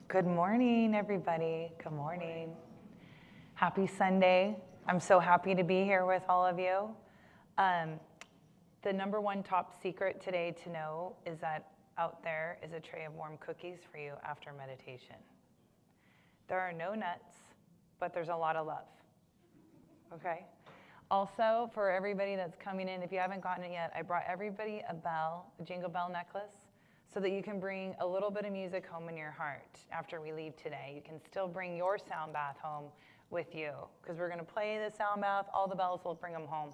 Good morning, everybody. Good morning. Happy Sunday. I'm so happy to be here with all of you. The number one top secret today to know is that out there is a tray of warm cookies for you after meditation. There are no nuts, but there's a lot of love. Okay? Also, for everybody that's coming in, if you haven't gotten it yet, I brought everybody a jingle bell necklace, so that you can bring a little bit of music home in your heart after we leave today. You can still bring your sound bath home with you, because we're going to play the sound bath. All the bells will bring them home.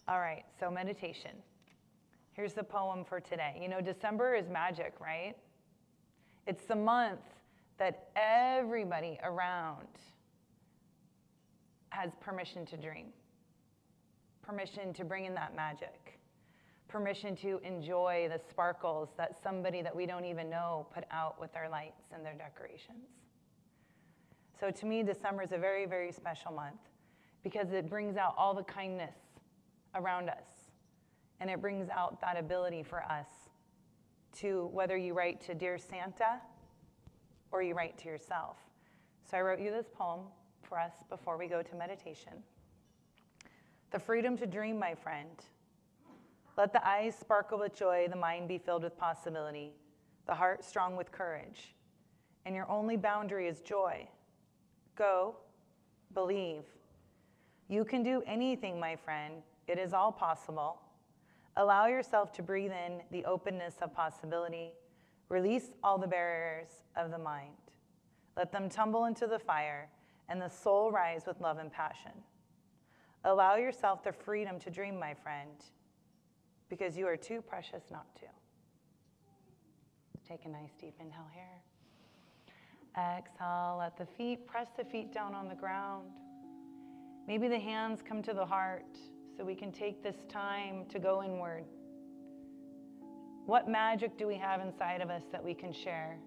All right, so meditation. Here's the poem for today. You know, December is magic, right? It's the month that everybody around has permission to dream, permission to bring in that magic, permission to enjoy the sparkles that somebody that we don't even know put out with their lights and their decorations. So to me, December is a very, very special month because it brings out all the kindness around us. And it brings out that ability for us to, whether you write to Dear Santa or you write to yourself. So I wrote you this poem for us before we go to meditation. The freedom to dream, my friend. Let the eyes sparkle with joy, the mind be filled with possibility, the heart strong with courage. And your only boundary is joy. Go, believe. You can do anything, my friend. It is all possible. Allow yourself to breathe in the openness of possibility. Release all the barriers of the mind. Let them tumble into the fire, and the soul rise with love and passion. Allow yourself the freedom to dream, my friend, because you are too precious not to. Take a nice deep inhale here. Exhale, let the feet, press the feet down on the ground. Maybe the hands come to the heart so we can take this time to go inward. What magic do we have inside of us that we can share?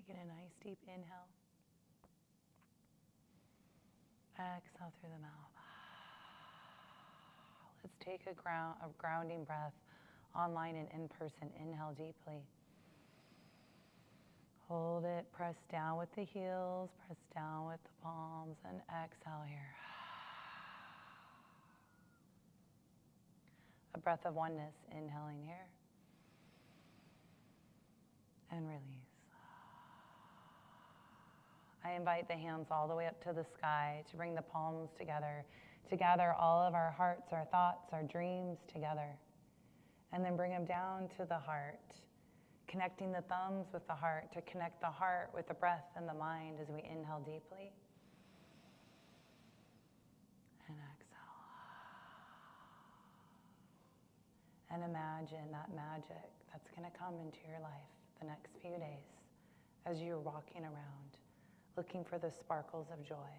Taking a nice deep inhale. Exhale through the mouth. Let's take a grounding breath online and in person. Inhale deeply. Hold it, press down with the heels, press down with the palms, and exhale here. A breath of oneness, inhaling here. And release. I invite the hands all the way up to the sky to bring the palms together, to gather all of our hearts, our thoughts, our dreams together. And then bring them down to the heart, connecting the thumbs with the heart, to connect the heart with the breath and the mind as we inhale deeply. And exhale. And imagine that magic that's going to come into your life the next few days as you're walking around, looking for the sparkles of joy,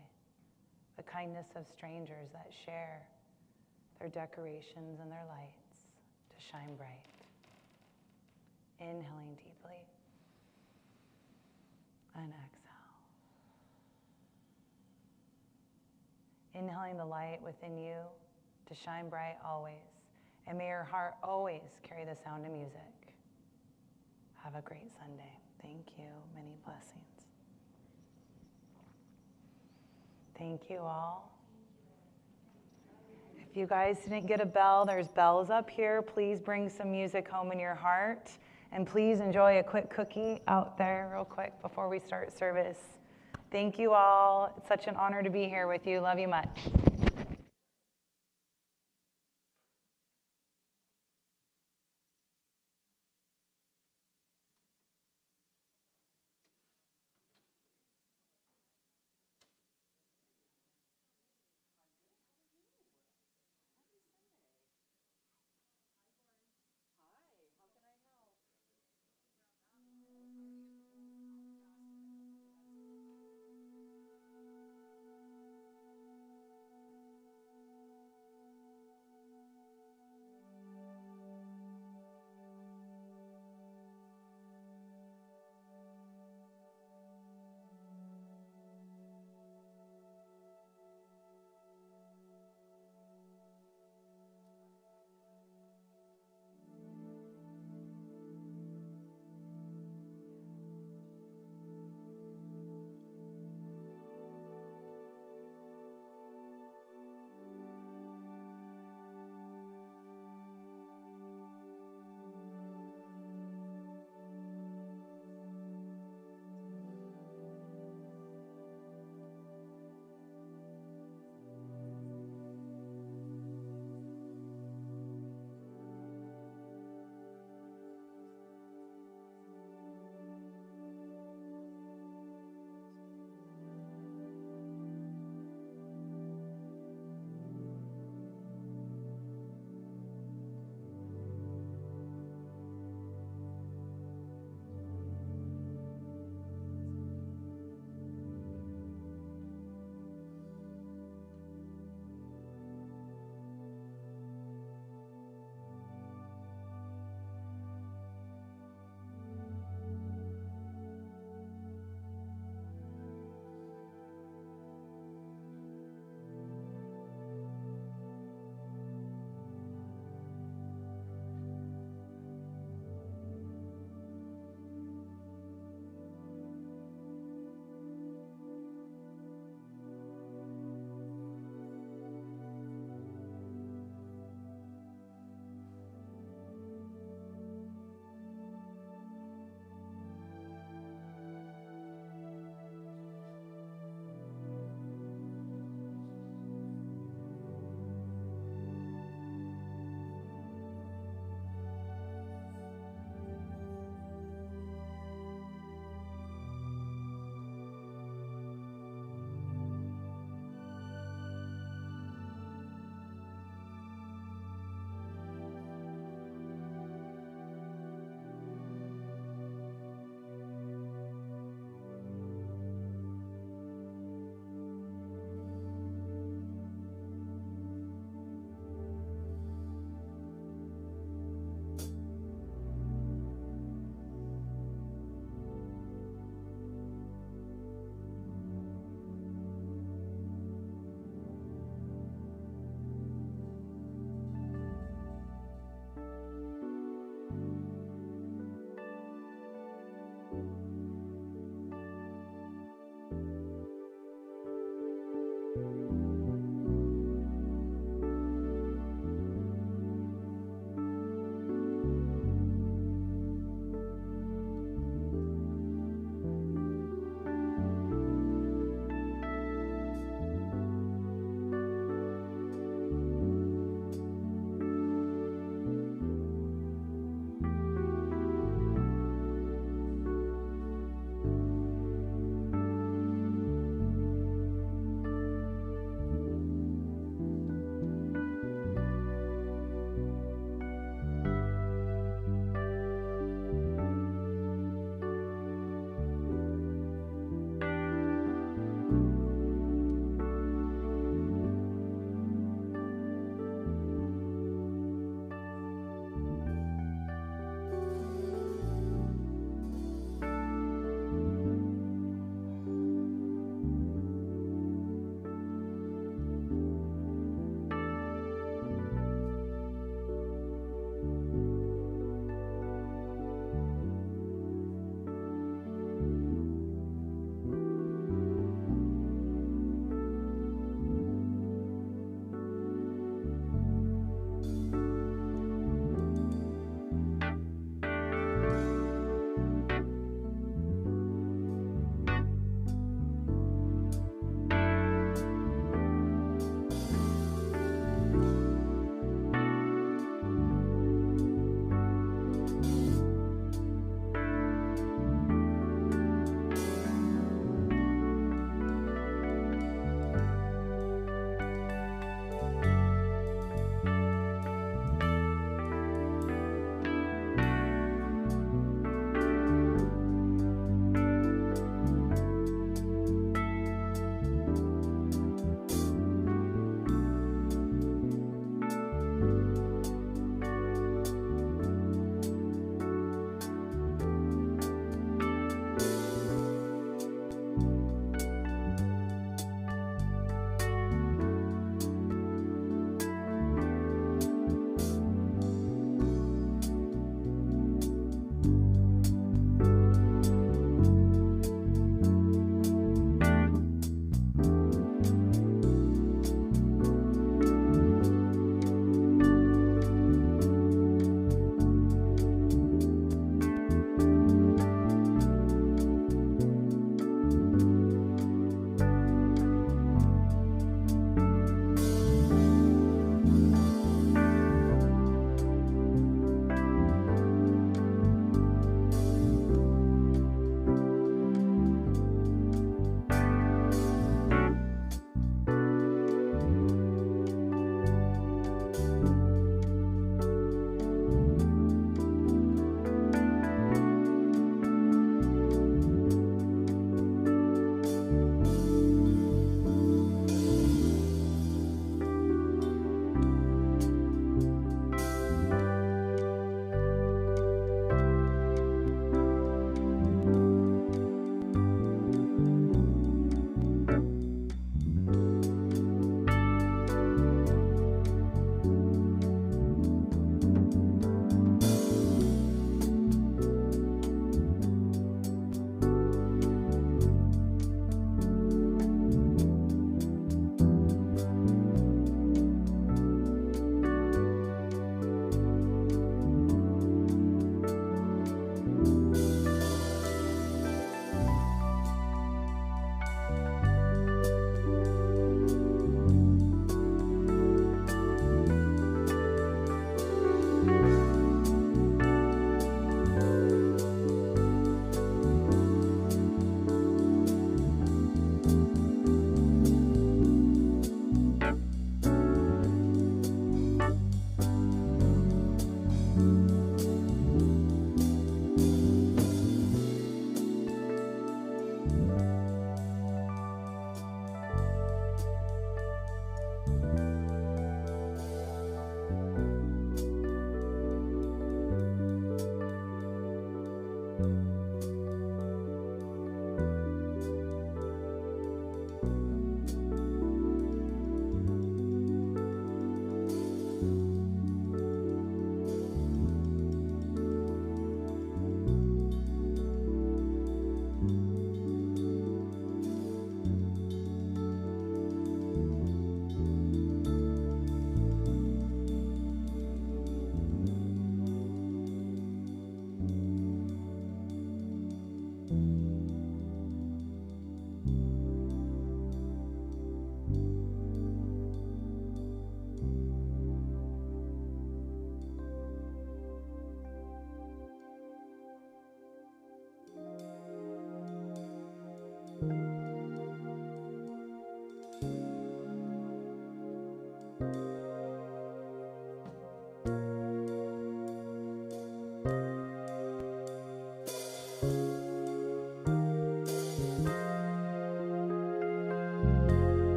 the kindness of strangers that share their decorations and their lights to shine bright. Inhaling deeply and exhale. Inhaling the light within you to shine bright always. And may your heart always carry the sound of music. Have a great Sunday. Thank you. Many blessings. Thank you all. If you guys didn't get a bell, there's bells up here. Please bring some music home in your heart. And please enjoy a quick cookie out there real quick before we start service. Thank you all. It's such an honor to be here with you. Love you much.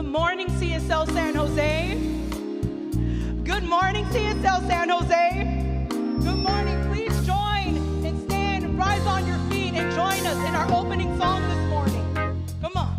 Good morning, CSL San Jose. Good morning, CSL San Jose. Good morning. Please join and stand and rise on your feet and join us in our opening song this morning. Come on.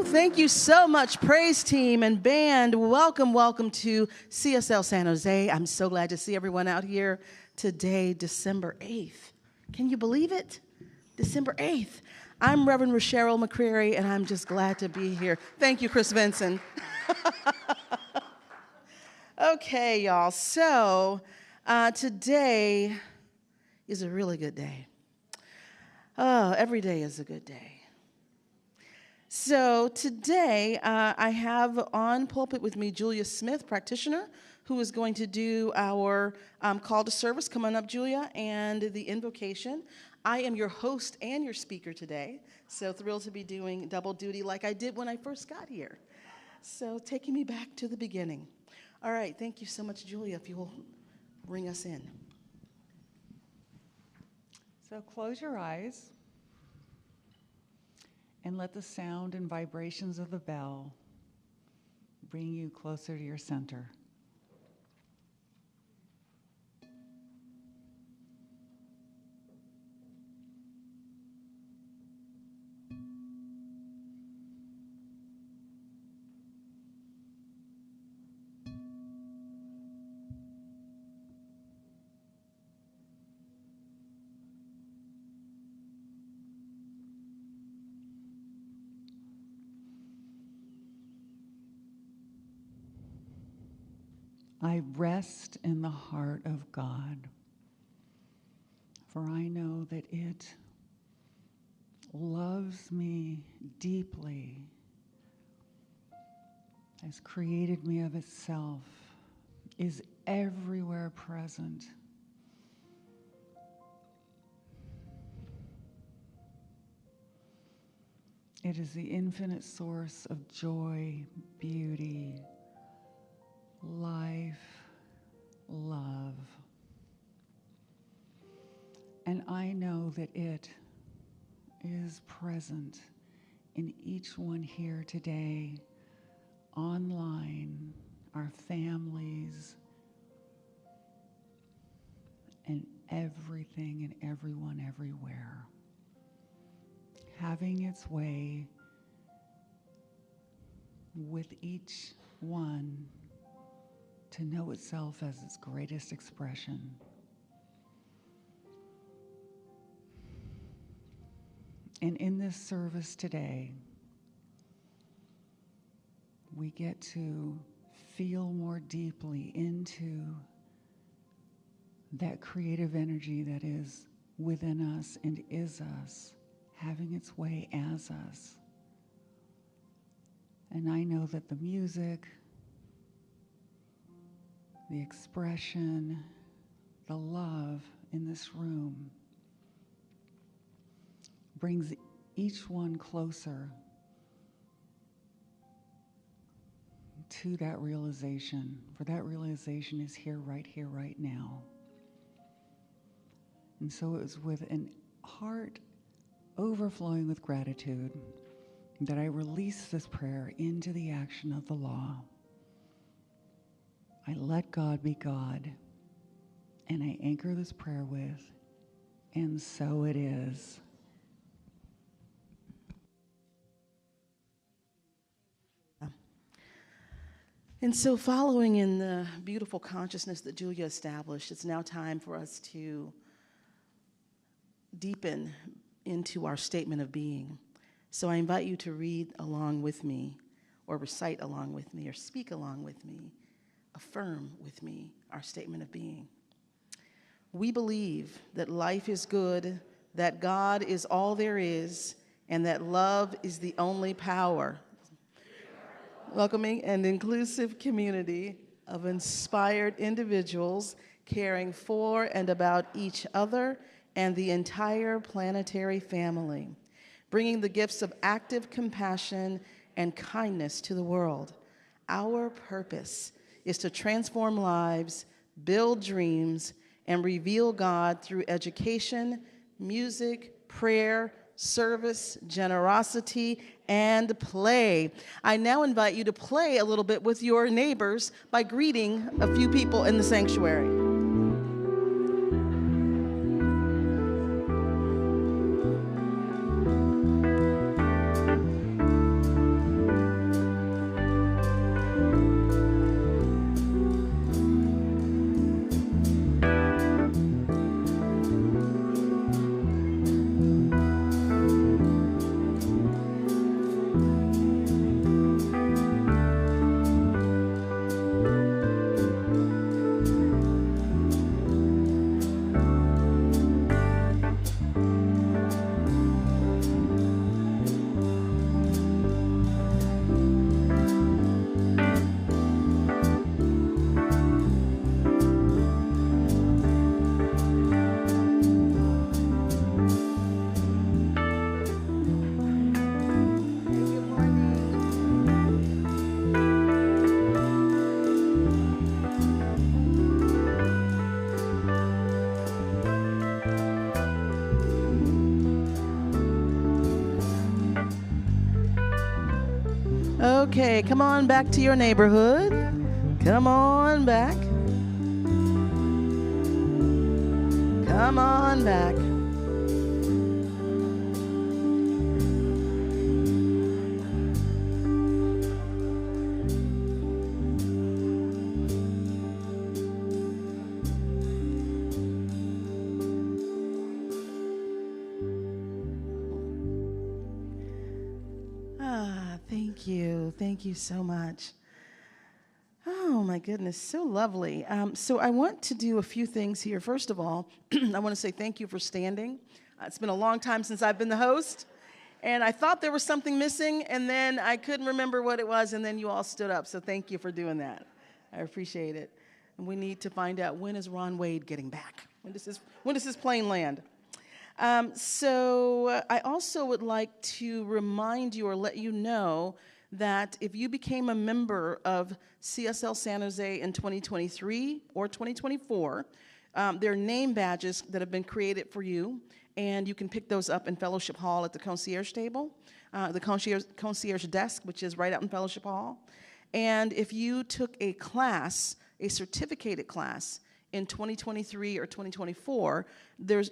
Thank you so much, praise team and band. Welcome, welcome to CSL San Jose. I'm so glad to see everyone out here today, December 8th. Can you believe it? December 8th. I'm Reverend Rasheryl McCreary, and I'm just glad to be here. Thank you, Chris Vinson. Okay, y'all. So today is a really good day. Every day is a good day. So today, I have on pulpit with me Julia Smith, practitioner, who is going to do our call to service. Come on up, Julia, and the invocation. I am your host and your speaker today, so thrilled to be doing double duty like I did when I first got here. So taking me back to the beginning. All right, thank you so much, Julia, if you will bring us in. So close your eyes. And let the sound and vibrations of the bell bring you closer to your center. I rest in the heart of God, for I know that it loves me deeply, has created me of itself, is everywhere present, It is the infinite source of joy, beauty, life, love. And I know that it is present in each one here today, online, our families, and everything and everyone everywhere, having its way with each one to know itself as its greatest expression. And in this service today, we get to feel more deeply into that creative energy that is within us and is us, having its way as us. And I know that the music, the expression, the love in this room brings each one closer to that realization, for that realization is here, right now. And so it was with an heart overflowing with gratitude that I release this prayer into the action of the law. I let God be God, and I anchor this prayer with, and so it is. And so following in the beautiful consciousness that Julia established, it's now time for us to deepen into our statement of being. So I invite you to read along with me, or recite along with me, or speak along with me, affirm with me our statement of being. We believe that life is good, that God is all there is, and that love is the only power. Welcoming an inclusive community of inspired individuals caring for and about each other and the entire planetary family, bringing the gifts of active compassion and kindness to the world. Our purpose is to transform lives, build dreams, and reveal God through education, music, prayer, service, generosity, and play. I now invite you to play a little bit with your neighbors by greeting a few people in the sanctuary. Okay, come on back to your neighborhood. Come on back. Come on back. Thank you so much. Oh my goodness, so lovely. So I want to do a few things here. First of all, I want to say thank you for standing. It's been a long time since I've been the host, and I thought there was something missing, and then I couldn't remember what it was, and then you all stood up, so thank you for doing that. I appreciate it. And we need to find out, when is Ron Wade getting back? When does his plane land? So I also would like to remind you or let you know that if you became a member of CSL San Jose in 2023 or 2024, there are name badges that have been created for you, and you can pick those up in Fellowship Hall at the concierge table, the concierge desk, which is right out in Fellowship Hall. And if you took a class, a certificated class, in 2023 or 2024,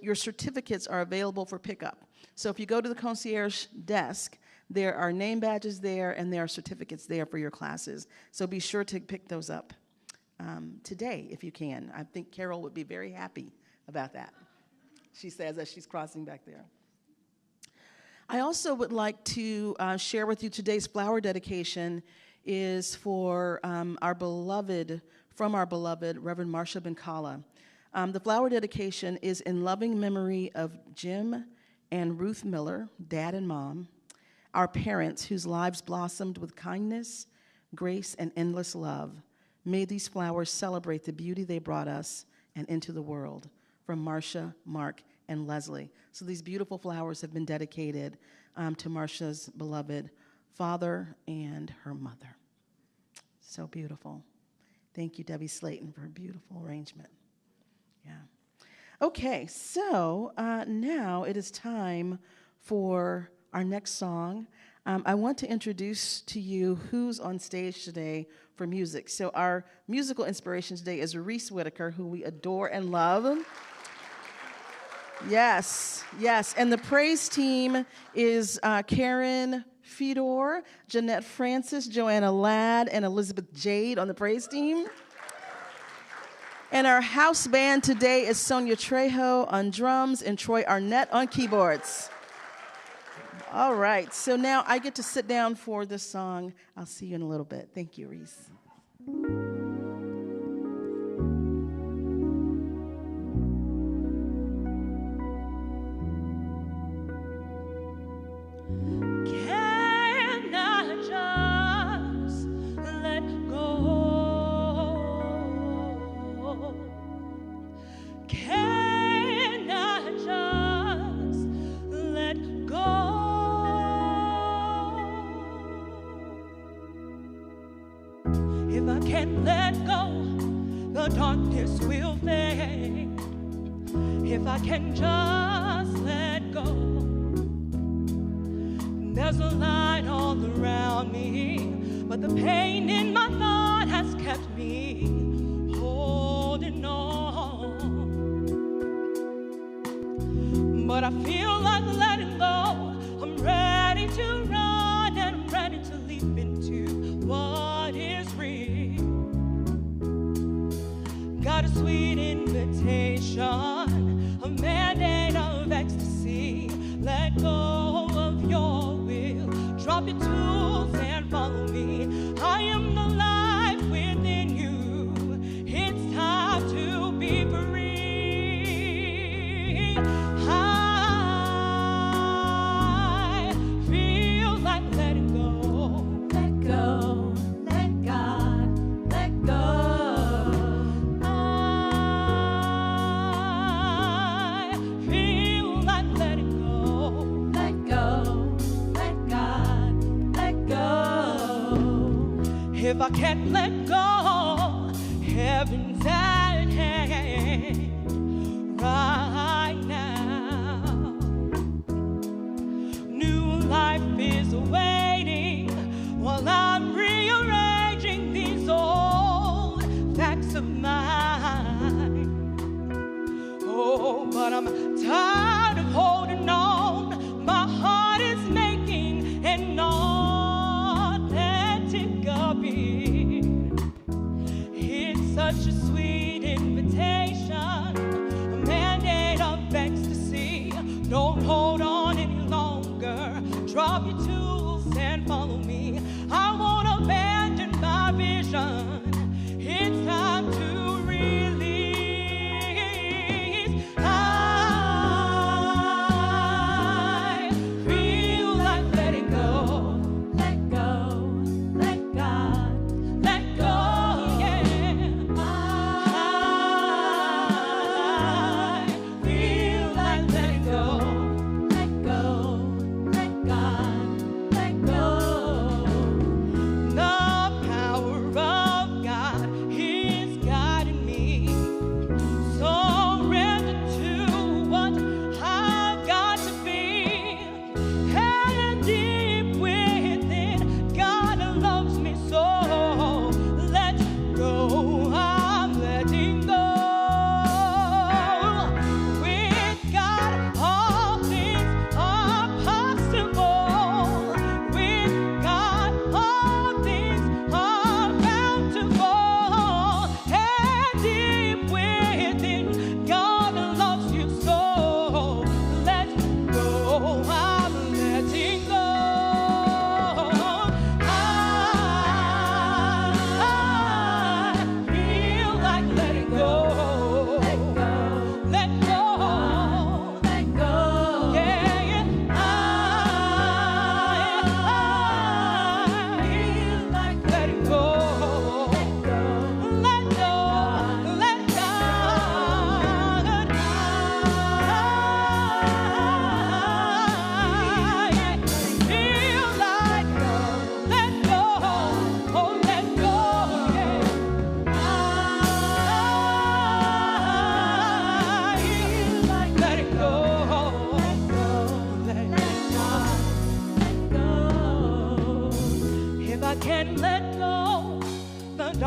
your certificates are available for pickup. So if you go to the concierge desk, there are name badges there, and there are certificates there for your classes. So be sure to pick those up today if you can. I think Carol would be very happy about that, she says as she's crossing back there. I also would like to share with you today's flower dedication is for our beloved Reverend Marcia Benkala. The flower dedication is in loving memory of Jim and Ruth Miller, dad and mom, our parents whose lives blossomed with kindness, grace, and endless love. May these flowers celebrate the beauty they brought us and into the world. From Marcia, Mark, and Leslie. So these beautiful flowers have been dedicated to Marcia's beloved father and her mother. So beautiful. Thank you, Debbie Slayton, for a beautiful arrangement. Yeah. Okay, so now it is time for our next song. I want to introduce to you who's on stage today for music. So our musical inspiration today is Reece Whitaker, who we adore and love. Yes, yes. And the praise team is Karen Fedor, Jeanette Francis, Joanna Ladd, and Elizabeth Jade on the praise team. And our house band today is Sonya Trejo on drums and Troy Arnett on keyboards. All right, so now I get to sit down for this song. I'll see you in a little bit. Thank you, Reece. If I can just let go, there's a line all around me, but the pain in my thought has kept me holding on. But I feel like letting go. I'm ready to run and I'm ready to leap into what is real. Got a sweet invitation, a mandate of ecstasy. Let go of your will, drop your tools and follow me. I am the life within you. It's time to be free. I feel like letting go. Let go, let God, let go. If I can't let go, heaven's at hand right now. New life is awaiting while I'm rearranging these old facts of mine. Oh, but I'm tired of holding on. My heart is making an it's such a sweet invitation, a mandate of ecstasy. Don't hold on any longer. Drop your tools and follow me. I won't abandon my vision. It's time to release. I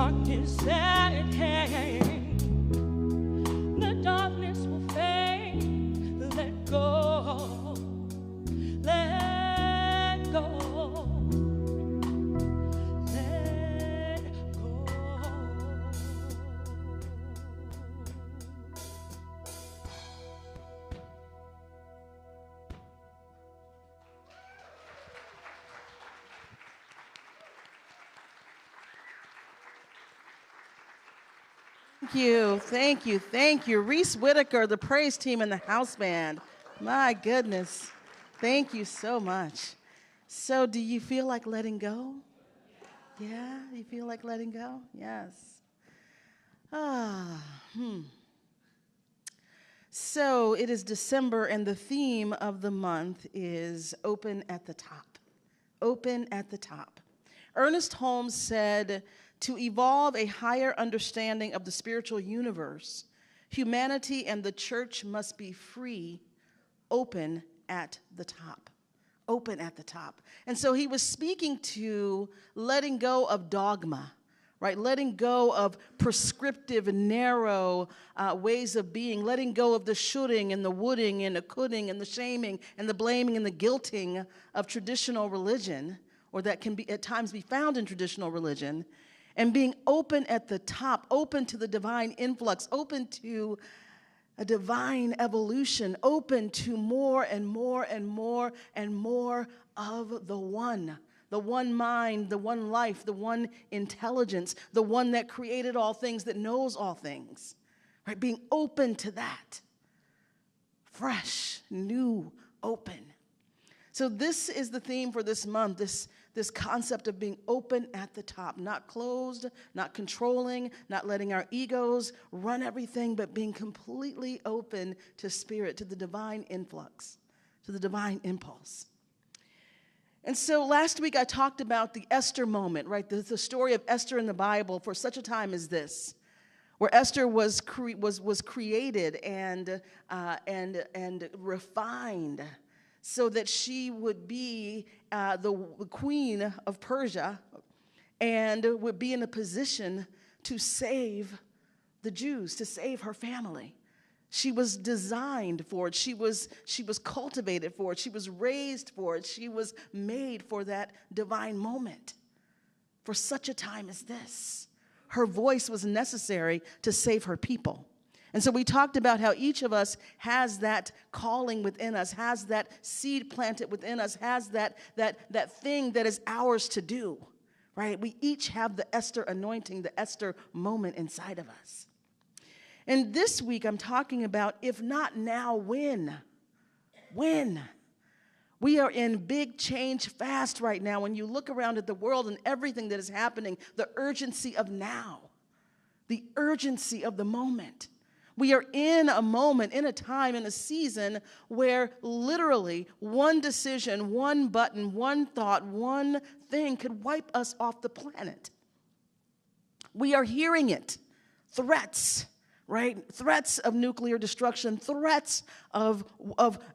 darkness that came, the darkness will fade. Let go, let go, let go. Thank you. Reece Whitaker, the praise team and the house band. My goodness. Thank you so much. So do you feel like letting go? Yeah, you feel like letting go? Yes. So it is December, and the theme of the month is open at the top. Open at the top. Ernest Holmes said, to evolve a higher understanding of the spiritual universe, humanity and the church must be free, open at the top. Open at the top. And so he was speaking to letting go of dogma, right? Letting go of prescriptive, narrow ways of being, letting go of the shoulding and the woulding and the coulding and the shaming and the blaming and the guilting of traditional religion, or that can be at times be found in traditional religion, and being open at the top, open to the divine influx, open to a divine evolution, open to more and more and more and more of the one mind, the one life, the one intelligence, the one that created all things, that knows all things, right? Being open to that, fresh, new, open. So this is the theme for this month, this concept of being open at the top, not closed, not controlling, not letting our egos run everything, but being completely open to spirit, to the divine influx, to the divine impulse. And so last week I talked about the Esther moment, right? The story of Esther in the Bible for such a time as this, where Esther was created and refined, so that she would be the queen of Persia and would be in a position to save the Jews, to save her family. She was designed for it. She was cultivated for it. She was raised for it. She was made for that divine moment, for such a time as this. Her voice was necessary to save her people. And so we talked about how each of us has that calling within us, has that seed planted within us, has that thing that is ours to do, right? We each have the Esther anointing, the Esther moment inside of us. And this week I'm talking about, if not now, when? When? We are in big change fast right now. When you look around at the world and everything that is happening, the urgency of now, the urgency of the moment. We are in a moment, in a time, in a season where literally one decision, one button, one thought, one thing could wipe us off the planet. We are hearing it. Threats, right? Threats of nuclear destruction, threats of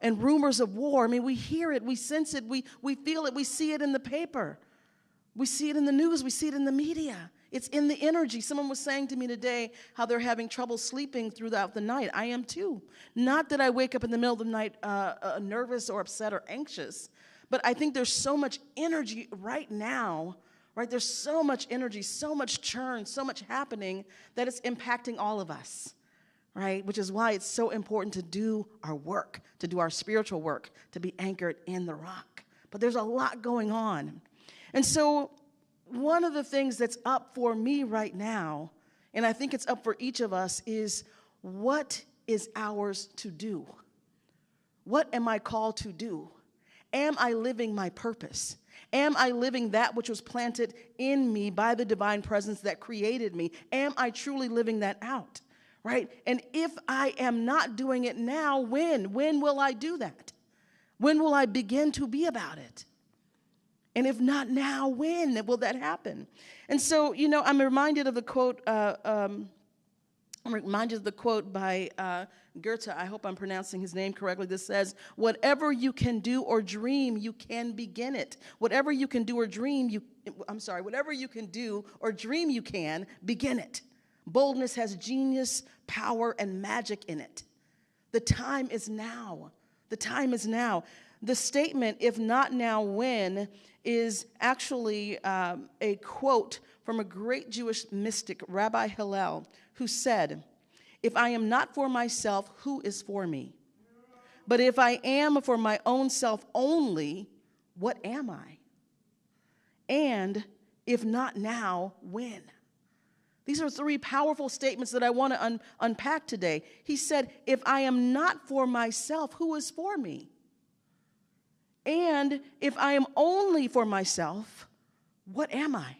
and rumors of war. I mean, we hear it, we sense it, we feel it, we see it in the paper. We see it in the news, we see it in the media. It's in the energy. Someone was saying to me today how they're having trouble sleeping throughout the night. I am too. Not that I wake up in the middle of the night nervous or upset or anxious, but I think there's so much energy right now, right? There's so much energy, so much churn, so much happening that it's impacting all of us, right? Which is why it's so important to do our work, to do our spiritual work, to be anchored in the rock. But there's a lot going on. And so one of the things that's up for me right now, and I think it's up for each of us, is what is ours to do? What am I called to do? Am I living my purpose? Am I living that which was planted in me by the divine presence that created me? Am I truly living that out, right? And if I am not doing it now, when? When will I do that? When will I begin to be about it? And if not now, when will that happen? And so, I'm reminded of the quote I'm reminded of the quote by Goethe. I hope I'm pronouncing his name correctly. This says, whatever you can do or dream, you can begin it. Whatever you can do or dream, whatever you can do or dream, you can begin it. Boldness has genius, power, and magic in it. The time is now. The time is now. The statement, if not now, when, is actually a quote from a great Jewish mystic, Rabbi Hillel, who said, if I am not for myself, who is for me? But if I am for my own self only, what am I? And if not now, when? These are three powerful statements that I want to unpack today. He said, if I am not for myself, who is for me? And if I am only for myself, what am I?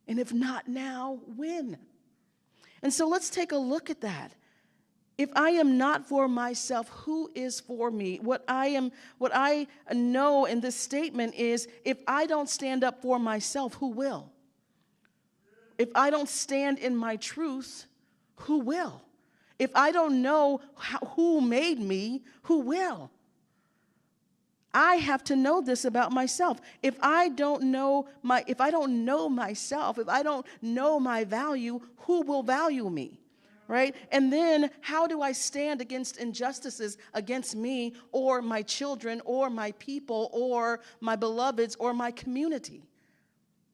And if not now, when? And so let's take a look at that. If I am not for myself, who is for me? What I know in this statement is, if I don't stand up for myself, who will? If I don't stand in my truth, who will? If I don't know who made me, who will? I have to know this about myself. If I don't know myself, if I don't know my value, who will value me? Right? And then how do I stand against injustices against me or my children or my people or my beloveds or my community?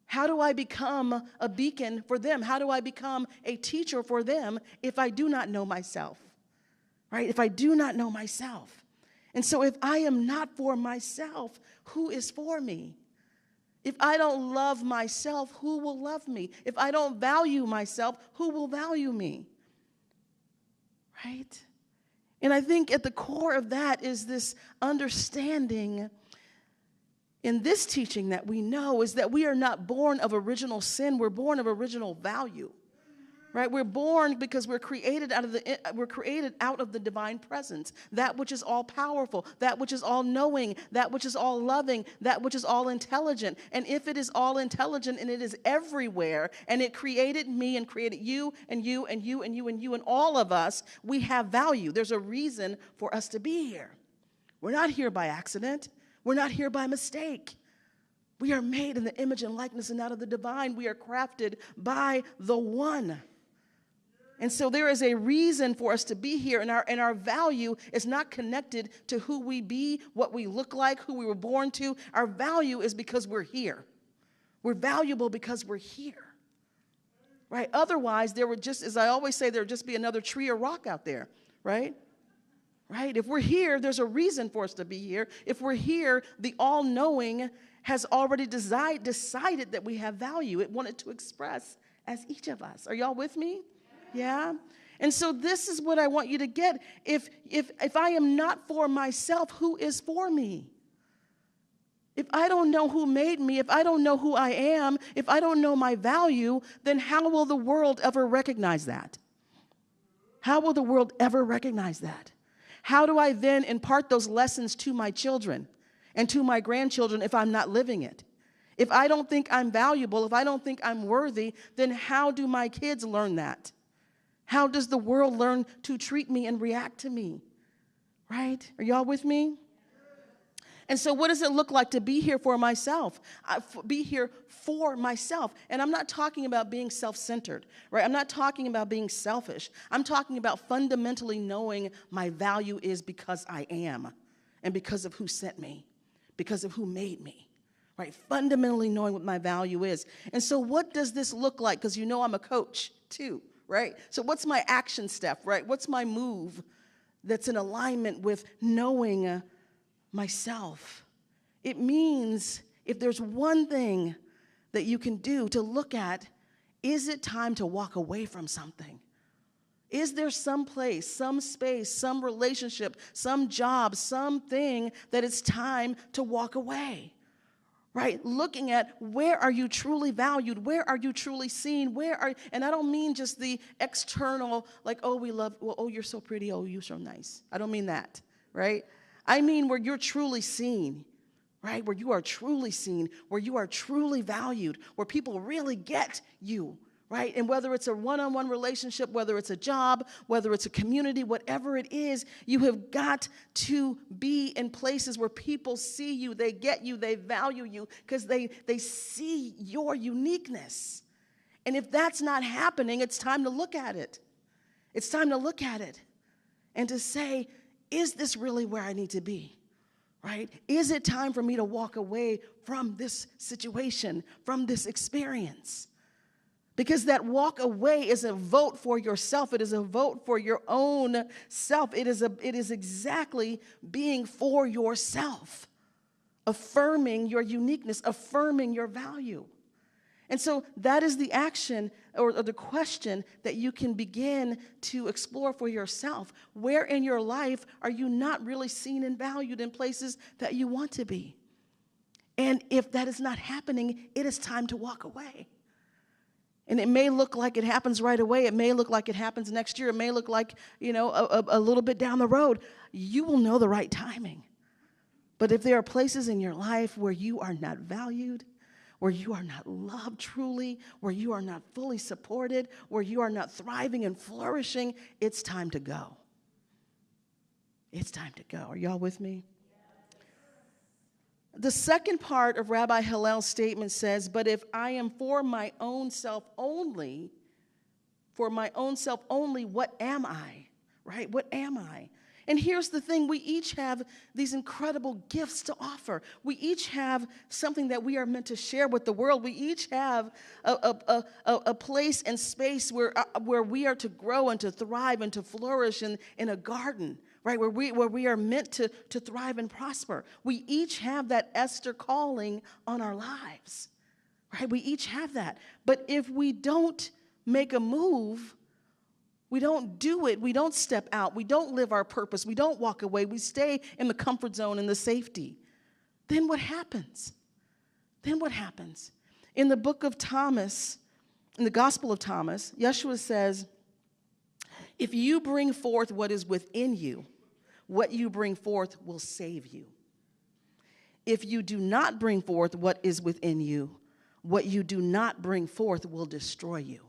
How do I become a beacon for them? How do I become a teacher for them if I do not know myself? Right? If I do not know myself. And so if I am not for myself, who is for me? If I don't love myself, who will love me? If I don't value myself, who will value me? Right? And I think at the core of that is this understanding in this teaching that we know is that we are not born of original sin, we're born of original value. Right? We're born because we're created out of the divine presence, that which is all powerful, that which is all knowing, that which is all loving, that which is all intelligent. And if it is all intelligent and it is everywhere, and it created me and created you and you and you and you and you and all of us, we have value. There's a reason for us to be here. We're not here by accident. We're not here by mistake. We are made in the image and likeness and out of the divine. We are crafted by the one. And so there is a reason for us to be here, and our value is not connected to who we be, what we look like, who we were born to. Our value is because we're here. We're valuable because we're here. Right? Otherwise, there would just, as I always say, there would just be another tree or rock out there. Right? Right? If we're here, there's a reason for us to be here. If we're here, the all-knowing has already decided that we have value. It wanted to express as each of us. Are y'all with me? Yeah? And so this is what I want you to get. If I am not for myself, who is for me? If I don't know who made me, if I don't know who I am, if I don't know my value, then how will the world ever recognize that? How will the world ever recognize that? How do I then impart those lessons to my children and to my grandchildren if I'm not living it? If I don't think I'm valuable, if I don't think I'm worthy, then how do my kids learn that? How does the world learn to treat me and react to me? Right? Are y'all with me? And so what does it look like to be here for myself? Be here for myself. And I'm not talking about being self-centered, right? I'm not talking about being selfish. I'm talking about fundamentally knowing my value is because I am and because of who sent me, because of who made me, right? Fundamentally knowing what my value is. And so what does this look like? Because you know I'm a coach too, right? So what's my action step, right? What's my move that's in alignment with knowing myself? It means if there's one thing that you can do to look at, is it time to walk away from something? Is there some place, some space, some relationship, some job, something that it's time to walk away? Right? Looking at where are you truly valued? Where are you truly seen? And I don't mean just the external, like, oh, we love, well, oh, you're so pretty, oh, you're so nice. I don't mean that, right? I mean where you're truly seen, right? Where you are truly seen, where you are truly valued, where people really get you, right? And whether it's a one-on-one relationship, whether it's a job, whether it's a community, whatever it is, you have got to be in places where people see you, they get you, they value you, because they see your uniqueness. And if that's not happening, it's time to look at it. It's time to look at it and to say, is this really where I need to be? Right? Is it time for me to walk away from this situation, from this experience? Because that walk away is a vote for yourself. It is a vote for your own self. It is exactly being for yourself, affirming your uniqueness, affirming your value. And so that is the action or the question that you can begin to explore for yourself. Where in your life are you not really seen and valued in places that you want to be? And if that is not happening, it is time to walk away. And it may look like it happens right away. It may look like it happens next year. It may look like, a little bit down the road. You will know the right timing. But if there are places in your life where you are not valued, where you are not loved truly, where you are not fully supported, where you are not thriving and flourishing, it's time to go. It's time to go. Are y'all with me? The second part of Rabbi Hillel's statement says, but if I am for my own self only, what am I? Right? What am I? And here's the thing, we each have these incredible gifts to offer. We each have something that we are meant to share with the world. We each have a place and space where we are to grow and to thrive and to flourish in a garden, right? Where we are meant to thrive and prosper. We each have that Esther calling on our lives, right? We each have that. But if we don't make a move, we don't do it, we don't step out, we don't live our purpose, we don't walk away, we stay in the comfort zone and the safety, then what happens? In the book of Thomas, in the Gospel of Thomas, Yeshua says, if you bring forth what is within you, what you bring forth will save you. If you do not bring forth what is within you, what you do not bring forth will destroy you.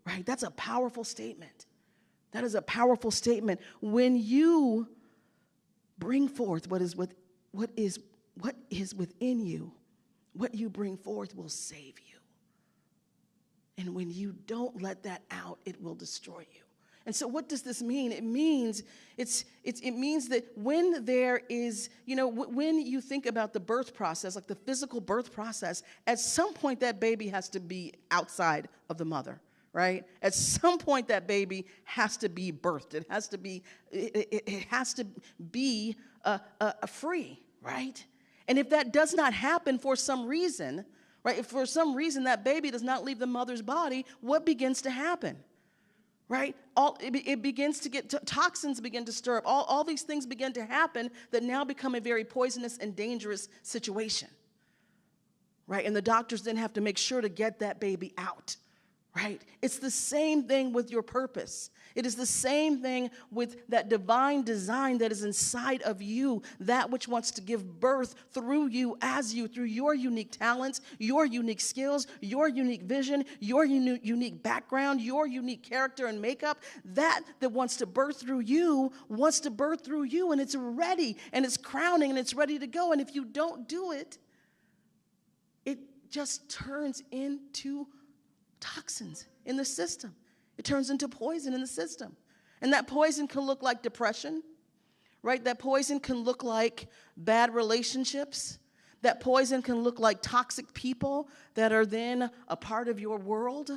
Right? That's a powerful statement. That is a powerful statement. When you bring forth what is within you, what you bring forth will save you. And when you don't let that out, it will destroy you. And so what does this mean? It means it means that when there is, when you think about the birth process, like the physical birth process, at some point that baby has to be outside of the mother. Right? At some point, that baby has to be birthed. It has to be free, right? And if that does not happen for some reason, right? If for some reason that baby does not leave the mother's body, what begins to happen? Right? It begins to get, toxins begin to stir up. All these things begin to happen that now become a very poisonous and dangerous situation. Right? And the doctors then have to make sure to get that baby out. Right? It's the same thing with your purpose. It is the same thing with that divine design that is inside of you, that which wants to give birth through you, as you, through your unique talents, your unique skills, your unique vision, your unique background, your unique character and makeup. That wants to birth through you, and it's ready, and it's crowning, and it's ready to go. And if you don't do it, it just turns into toxins in the system. It turns into poison in the system. And that poison can look like depression, right? That poison can look like bad relationships. That poison can look like toxic people that are then a part of your world,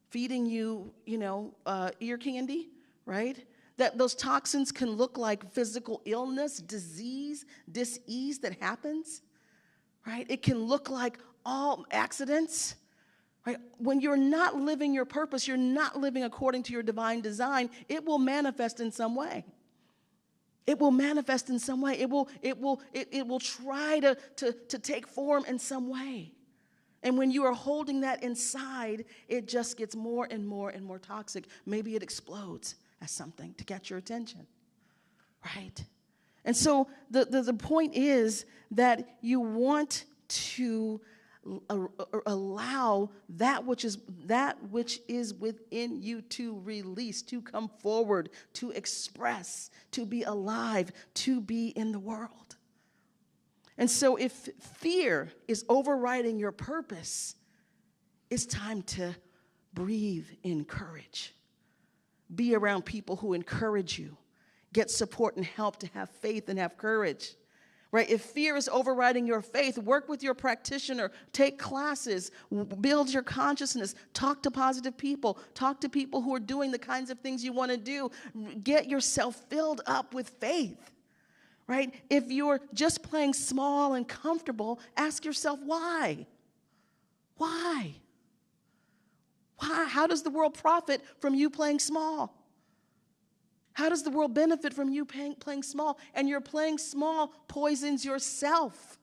feeding you, ear candy, right? That those toxins can look like physical illness, disease, dis-ease that happens, right? It can look like all accidents. Right? When you're not living your purpose, you're not living according to your divine design, it will manifest in some way. It will manifest in some way. It will try to take form in some way. And when you are holding that inside, it just gets more and more and more toxic. Maybe it explodes as something to get your attention. Right? And so the point is that you want to allow that which is within you to release, to come forward, to express, to be alive, to be in the world. And so if fear is overriding your purpose, it's time to breathe in courage. Be around people who encourage you. Get support and help to have faith and have courage. Right? If fear is overriding your faith, work with your practitioner, take classes, build your consciousness, talk to positive people, talk to people who are doing the kinds of things you want to do. Get yourself filled up with faith. Right? If you're just playing small and comfortable, ask yourself why? Why? Why? How does the world profit from you playing small? How does the world benefit from you playing small? And your playing small poisons yourself.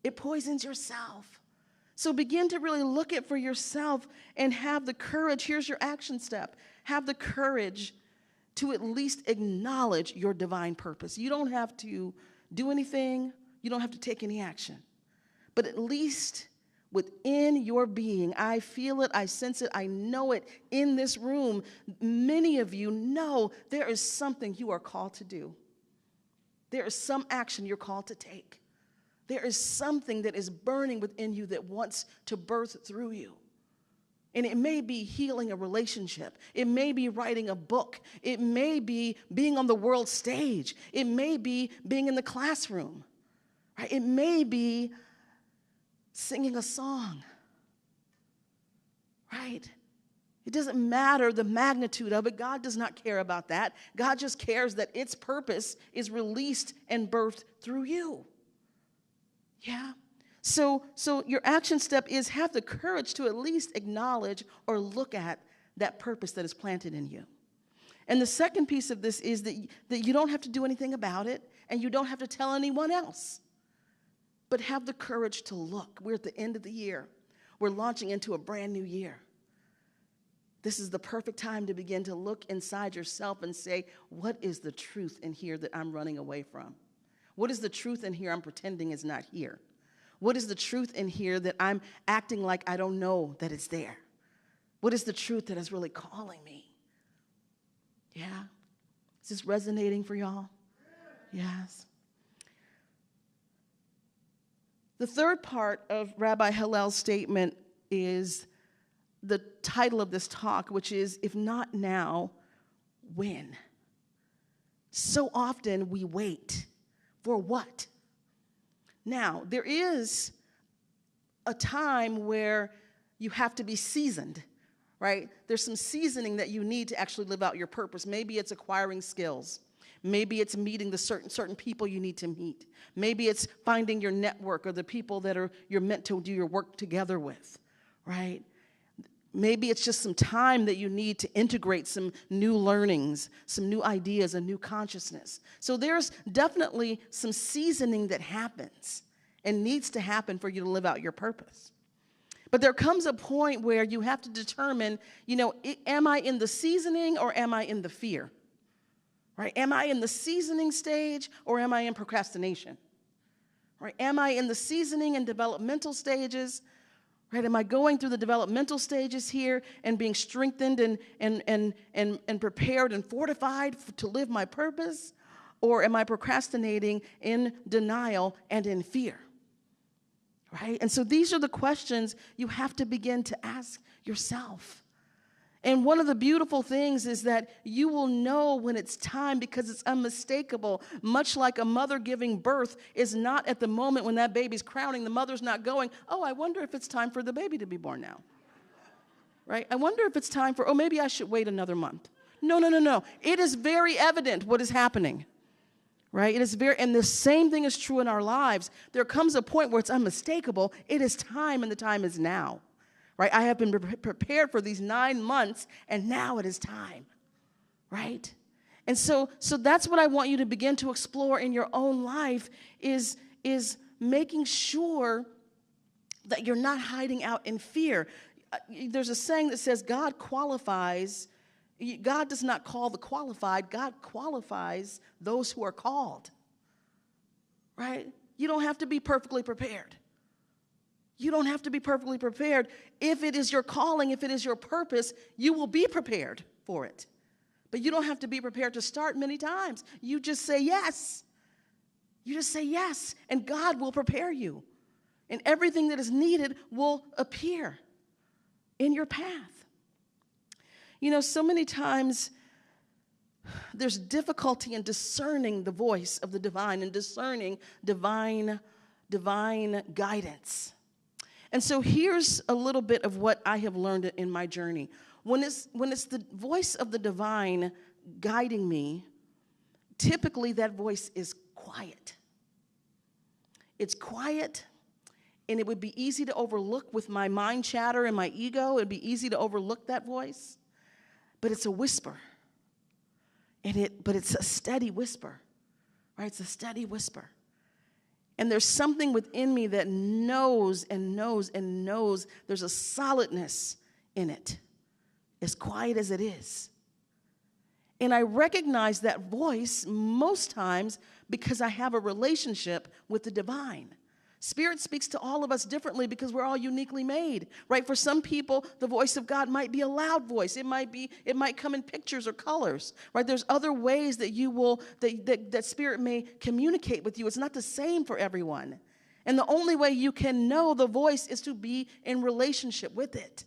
It poisons yourself. So begin to really look at for yourself and have the courage. Here's your action step. Have the courage to at least acknowledge your divine purpose. You don't have to do anything. You don't have to take any action. But at least within your being, I feel it, I sense it, I know it in this room. Many of you know there is something you are called to do. There is some action you're called to take. There is something that is burning within you that wants to birth through you. And it may be healing a relationship. It may be writing a book. It may be being on the world stage. It may be being in the classroom. Right? It may be singing a song. Right? It doesn't matter the magnitude of it. God does not care about that. God just cares that its purpose is released and birthed through you. Yeah? So your action step is have the courage to at least acknowledge or look at that purpose that is planted in you. And the second piece of this is that you don't have to do anything about it, and you don't have to tell anyone else. But have the courage to look. We're at the end of the year. We're launching into a brand new year. This is the perfect time to begin to look inside yourself and say, what is the truth in here that I'm running away from? What is the truth in here I'm pretending is not here? What is the truth in here that I'm acting like I don't know that it's there? What is the truth that is really calling me? Yeah? Is this resonating for y'all? Yes. The third part of Rabbi Hillel's statement is the title of this talk, which is, if not now, when? So often we wait. For what? Now, there is a time where you have to be seasoned, right? There's some seasoning that you need to actually live out your purpose. Maybe it's acquiring skills. Maybe it's meeting the certain people you need to meet. Maybe it's finding your network or the people that you're meant to do your work together with, right? Maybe it's just some time that you need to integrate some new learnings, some new ideas, a new consciousness. So there's definitely some seasoning that happens and needs to happen for you to live out your purpose. But there comes a point where you have to determine, am I in the seasoning or am I in the fear? Right? Am I in the seasoning stage or am I in procrastination? Right? Am I in the seasoning and developmental stages? Right? Am I going through the developmental stages here and being strengthened and prepared and fortified to live my purpose? Or am I procrastinating in denial and in fear? Right? And so these are the questions you have to begin to ask yourself. And one of the beautiful things is that you will know when it's time because it's unmistakable. Much like a mother giving birth is not at the moment when that baby's crowning. The mother's not going, oh, I wonder if it's time for the baby to be born now. Right? I wonder if it's time for, maybe I should wait another month. No. It is very evident what is happening. Right? It is and the same thing is true in our lives. There comes a point where it's unmistakable. It is time and the time is now. Right? I have been prepared for these 9 months, and now it is time. Right? And so that's what I want you to begin to explore in your own life is making sure that you're not hiding out in fear. There's a saying that says God does not call the qualified, God qualifies those who are called. Right? You don't have to be perfectly prepared. You don't have to be perfectly prepared. If it is your calling, if it is your purpose, you will be prepared for it. But you don't have to be prepared to start many times. You just say yes. You just say yes, and God will prepare you. And everything that is needed will appear in your path. You know, so many times there's difficulty in discerning the voice of the divine and discerning divine guidance. And so here's a little bit of what I have learned in my journey. When it's the voice of the divine guiding me, typically that voice is quiet. It's quiet, and it would be easy to overlook with my mind chatter and my ego. It would be easy to overlook that voice, but it's a whisper. But it's a steady whisper, right? It's a steady whisper. And there's something within me that knows and knows and knows. There's a solidness in it, as quiet as it is. And I recognize that voice most times because I have a relationship with the divine. Spirit speaks to all of us differently because we're all uniquely made, right? For some people, the voice of God might be a loud voice. It might come in pictures or colors, right? There's other ways that that Spirit may communicate with you. It's not the same for everyone. And the only way you can know the voice is to be in relationship with it.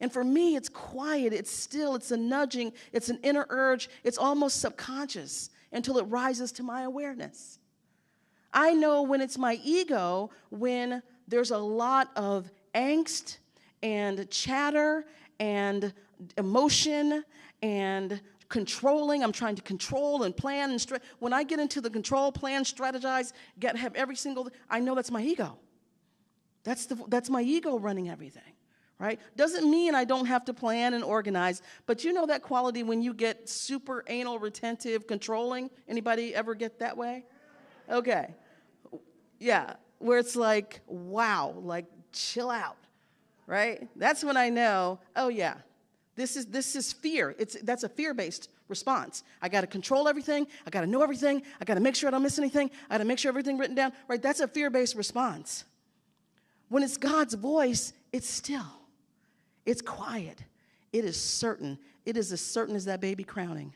And for me, it's quiet, it's still, it's a nudging, it's an inner urge, it's almost subconscious until it rises to my awareness. I know when it's my ego, when there's a lot of angst and chatter and emotion and controlling. I'm trying to control and plan. When I get into the control, plan, strategize, have every single, I know that's my ego. That's my ego running everything. Right? Doesn't mean I don't have to plan and organize, but you know that quality when you get super anal retentive, controlling? Anybody ever get that way? Okay. Yeah, where it's like, wow, like chill out, right? That's when I know, oh yeah, this is fear. That's a fear-based response. I got to control everything. I got to know everything. I got to make sure I don't miss anything. I got to make sure everything written down, right? That's a fear-based response. When it's God's voice, it's still. It's quiet. It is certain. It is as certain as that baby crowning.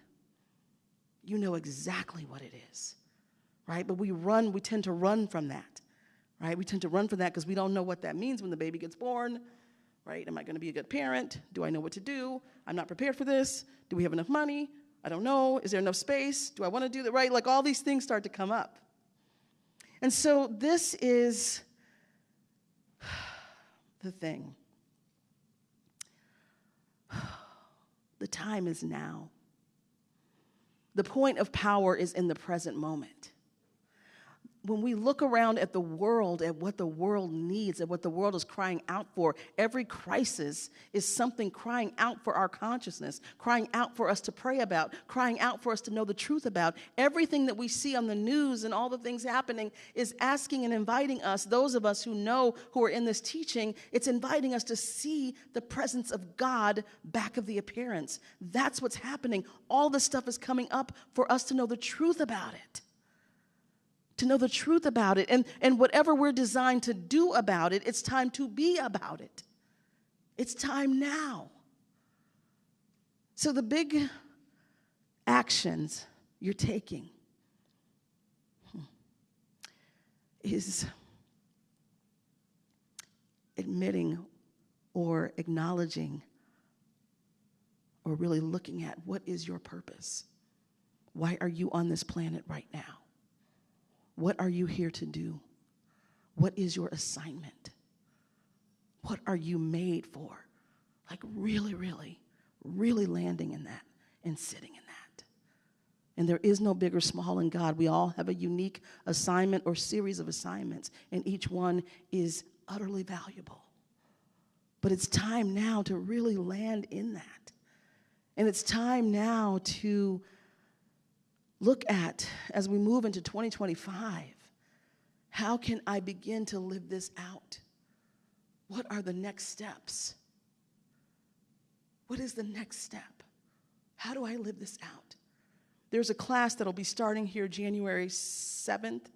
You know exactly what it is, right? But we tend to run from that, right? We tend to run from that because we don't know what that means when the baby gets born, right? Am I going to be a good parent? Do I know what to do? I'm not prepared for this. Do we have enough money? I don't know. Is there enough space? Do I want to do that, right? Like all these things start to come up. And so this is the thing. The time is now. The point of power is in the present moment. When we look around at the world, at what the world needs, at what the world is crying out for, every crisis is something crying out for our consciousness, crying out for us to pray about, crying out for us to know the truth about. Everything that we see on the news and all the things happening is asking and inviting us, those of us who know, who are in this teaching, it's inviting us to see the presence of God back of the appearance. That's what's happening. All this stuff is coming up for us to know the truth about it. To know the truth about it. And whatever we're designed to do about it, it's time to be about it. It's time now. So the big actions you're taking is admitting or acknowledging or really looking at what is your purpose? Why are you on this planet right now? What are you here to do? What is your assignment? What are you made for? Like really, really, really landing in that and sitting in that. And there is no big or small in God. We all have a unique assignment or series of assignments, and each one is utterly valuable. But it's time now to really land in that. And it's time now to look at, as we move into 2025, how can I begin to live this out? What are the next steps? What is the next step? How do I live this out? There's a class that'll be starting here January 7th,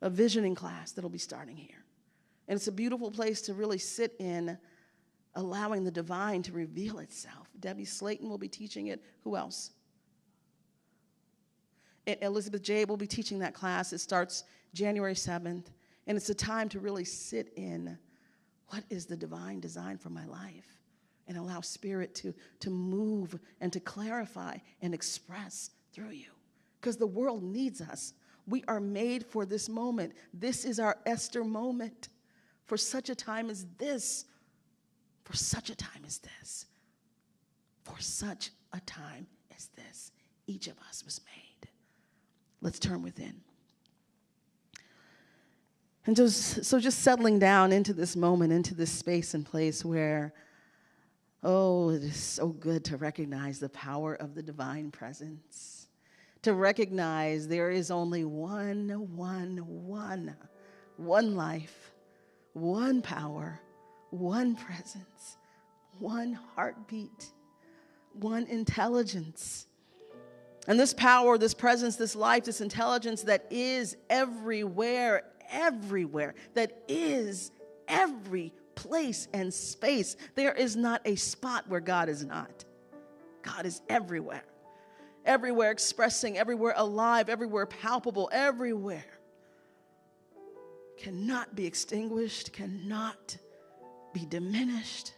a visioning class that'll be starting here. And it's a beautiful place to really sit in, allowing the divine to reveal itself. Debbie Slayton will be teaching it. Who else? Elizabeth Jade will be teaching that class. It starts January 7th. And it's a time to really sit in what is the divine design for my life and allow Spirit to move and to clarify and express through you. Because the world needs us. We are made for this moment. This is our Esther moment. For such a time as this. For such a time as this. For such a time as this. Each of us was made. Let's turn within. And so just settling down into this moment, into this space and place where, oh, it is so good to recognize the power of the divine presence. To recognize there is only one life, one power, one presence, one heartbeat, one intelligence. And this power, this presence, this life, this intelligence that is everywhere, that is every place and space. There is not a spot where God is not. God is everywhere. Everywhere expressing, everywhere alive, everywhere palpable, everywhere. Cannot be extinguished, cannot be diminished.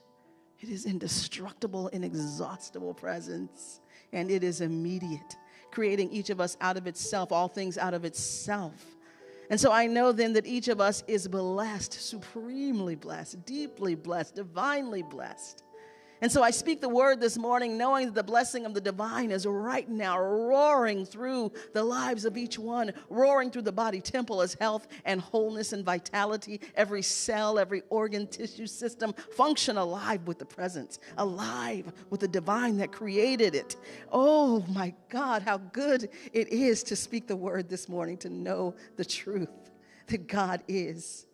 It is indestructible, inexhaustible presence, and it is immediate, creating each of us out of itself, all things out of itself. And so I know then that each of us is blessed, supremely blessed, deeply blessed, divinely blessed. And so I speak the word this morning, knowing that the blessing of the divine is right now roaring through the lives of each one, roaring through the body temple as health and wholeness and vitality. Every cell, every organ, tissue, system function alive with the presence, alive with the divine that created it. Oh my God, how good it is to speak the word this morning, to know the truth that God is.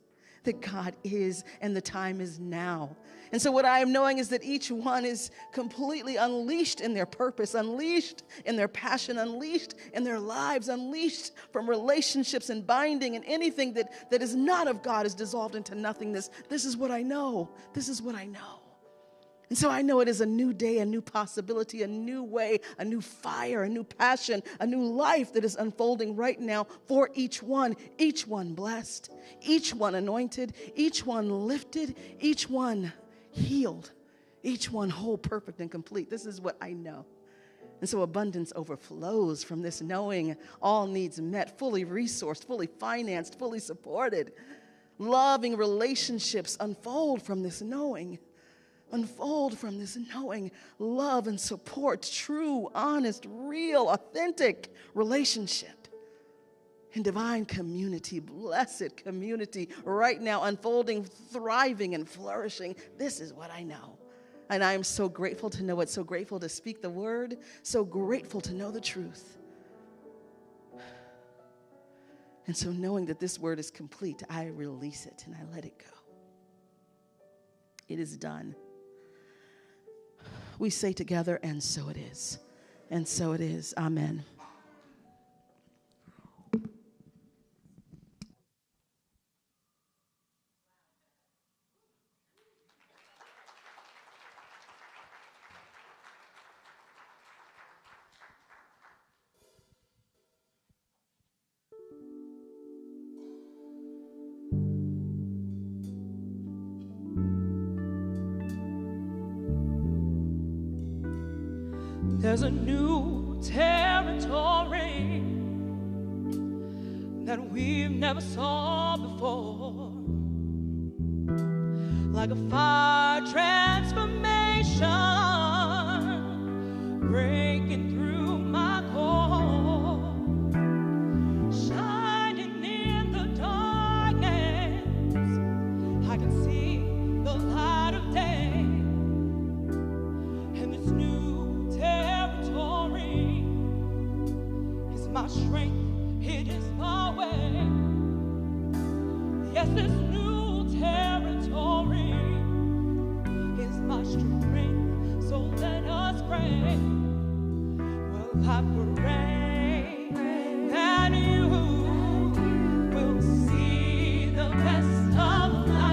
That God is, and the time is now. And so what I am knowing is that each one is completely unleashed in their purpose, unleashed in their passion, unleashed in their lives, unleashed from relationships and binding, and anything that is not of God is dissolved into nothingness. This is what I know. This is what I know. And so I know it is a new day, a new possibility, a new way, a new fire, a new passion, a new life that is unfolding right now for each one blessed, each one anointed, each one lifted, each one healed, each one whole, perfect, and complete. This is what I know. And so abundance overflows from this knowing, all needs met, fully resourced, fully financed, fully supported. Loving relationships unfold from this knowing. Unfold from this knowing, love and support, true, honest, real, authentic relationship in divine community, blessed community, right now unfolding, thriving, and flourishing. This is what I know. And I am so grateful to know it, so grateful to speak the word, so grateful to know the truth. And so knowing that this word is complete, I release it and I let it go. It is done. We say together, and so it is. And so it is. Amen. There's a new territory that we've never saw before, like a fire transformation breaking through my core, shining in the darkness. I can see the light of day, and this new territory is my strength, it is my way. Yes, this new territory is my strength, so let us pray. Well, I pray that you will see the best of life.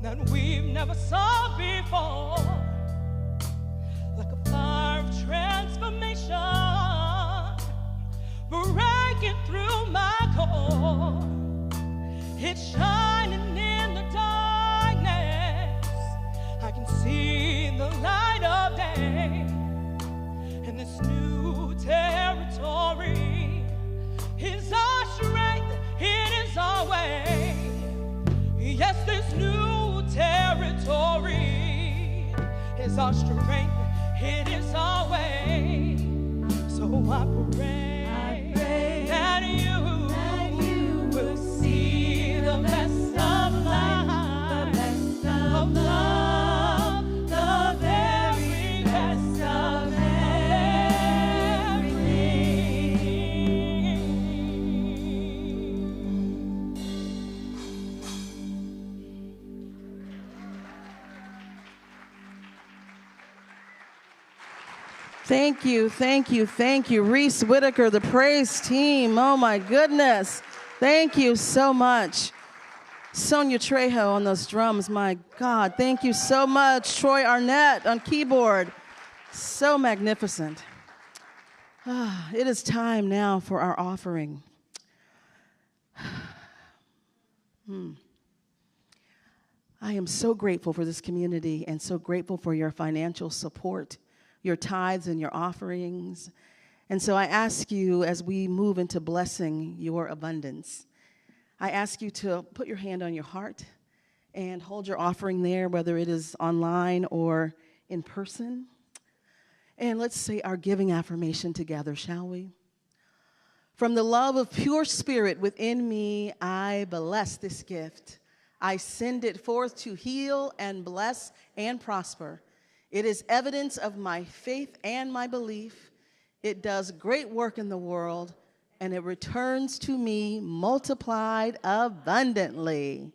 that we've never saw before, like a fire of transformation breaking through my core. It's shining in the darkness. I can see the light of day, and this new territory is our strength, it is our way. Yes, this new territory is our strength, it is our way. So I pray that you will see the best of life, of love, the very best of Thank you, thank you, thank you. Reece, Whitaker, the praise team. Oh my goodness. Thank you so much. Sonya Trejo on those drums, my God. Thank you so much. Troy Arnett on keyboard. So magnificent. It is time now for our offering. I am so grateful for this community and so grateful for your financial support, your tithes and your offerings. And so I ask you, as we move into blessing your abundance, I ask you to put your hand on your heart and hold your offering there, whether it is online or in person. And let's say our giving affirmation together, shall we? From the love of pure spirit within me, I bless this gift. I send it forth to heal and bless and prosper. It is evidence of my faith and my belief. It does great work in the world, and it returns to me multiplied abundantly.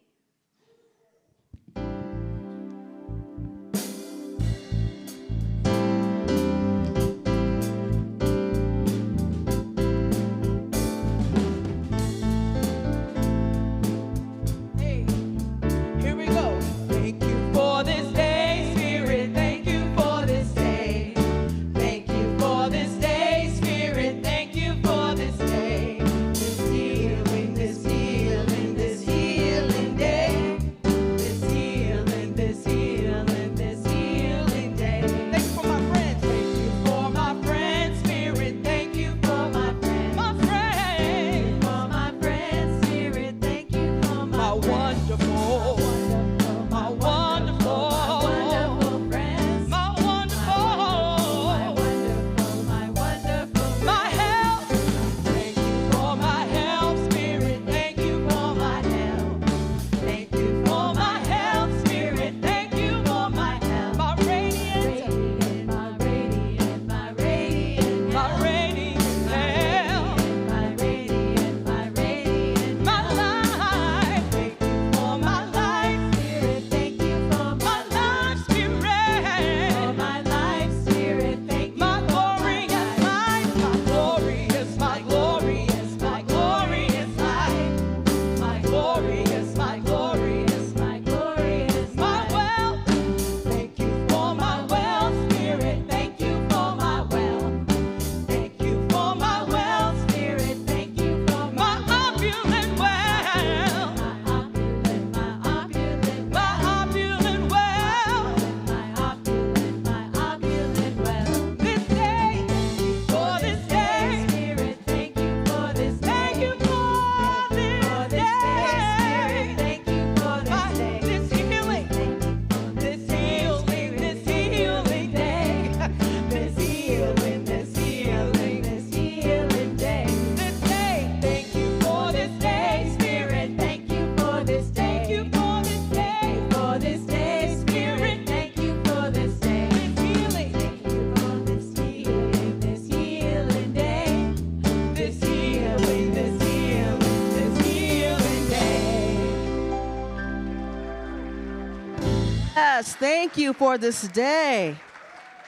Yes, thank you for this day.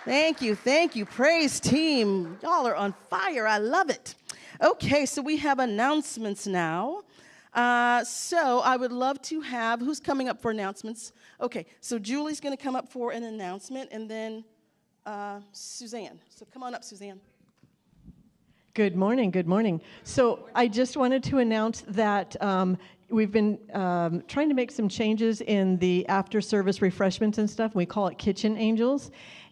Thank you, praise team. Y'all are on fire, I love it. Okay, so we have announcements now. So I would love to have, who's coming up for announcements? Okay, so Julie's going to come up for an announcement, and then Suzanne. So come on up, Suzanne. Good morning, good morning. So I just wanted to announce that we've been trying to make some changes in the after-service refreshments and stuff. We call it Kitchen Angels.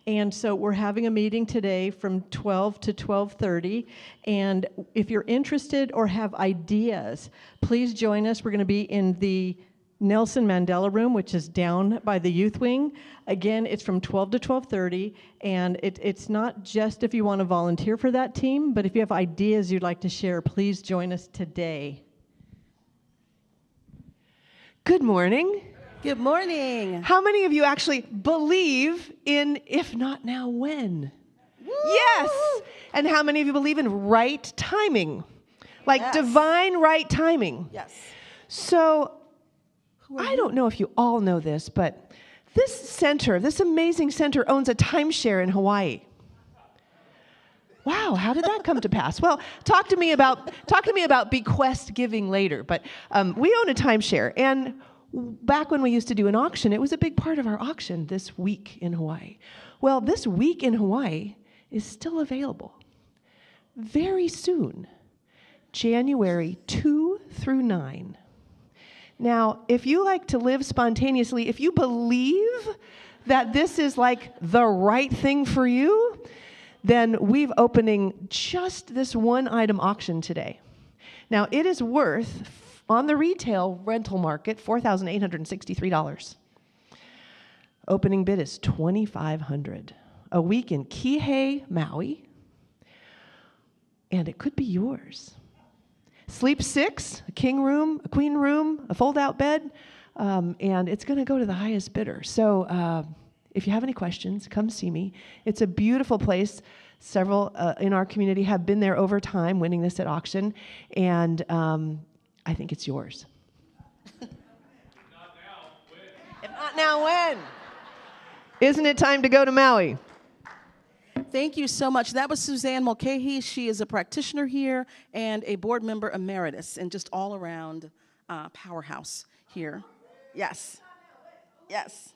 And so we're having a meeting today from 12 to 12:30. And if you're interested or have ideas, please join us. We're going to be in the Nelson Mandela room, which is down by the youth wing. Again, it's from 12 to 12:30. And it's not just if you want to volunteer for that team, but if you have ideas you'd like to share, please join us today. Good morning. Good morning. How many of you actually believe in if not now, when? Woo! Yes. And how many of you believe in right timing? Like Yes. divine right timing? Yes. So I don't know if you all know this, but this center, this amazing center, owns a timeshare in Hawaii. Wow, how did that come to pass? Well, talk to me about bequest giving later. But we own a timeshare, and back when we used to do an auction, it was a big part of our auction this week in Hawaii. Well, this week in Hawaii is still available. Very soon, January 2 through 9. Now, if you like to live spontaneously, if you believe that this is like the right thing for you, then we've opening just this one item auction today. Now, it is worth, on the retail rental market, $4,863. Opening bid is $2,500. A week in Kihei, Maui, and it could be yours. Sleep 6, a king room, a queen room, a fold-out bed, and it's going to go to the highest bidder. So if you have any questions, come see me. It's a beautiful place. Several in our community have been there over time, winning this at auction, and I think it's yours. If not now, when? Isn't it time to go to Maui? Thank you so much. That was Suzanne Mulcahy. She is a practitioner here and a board member emeritus, and just all around powerhouse here. Yes. Yes.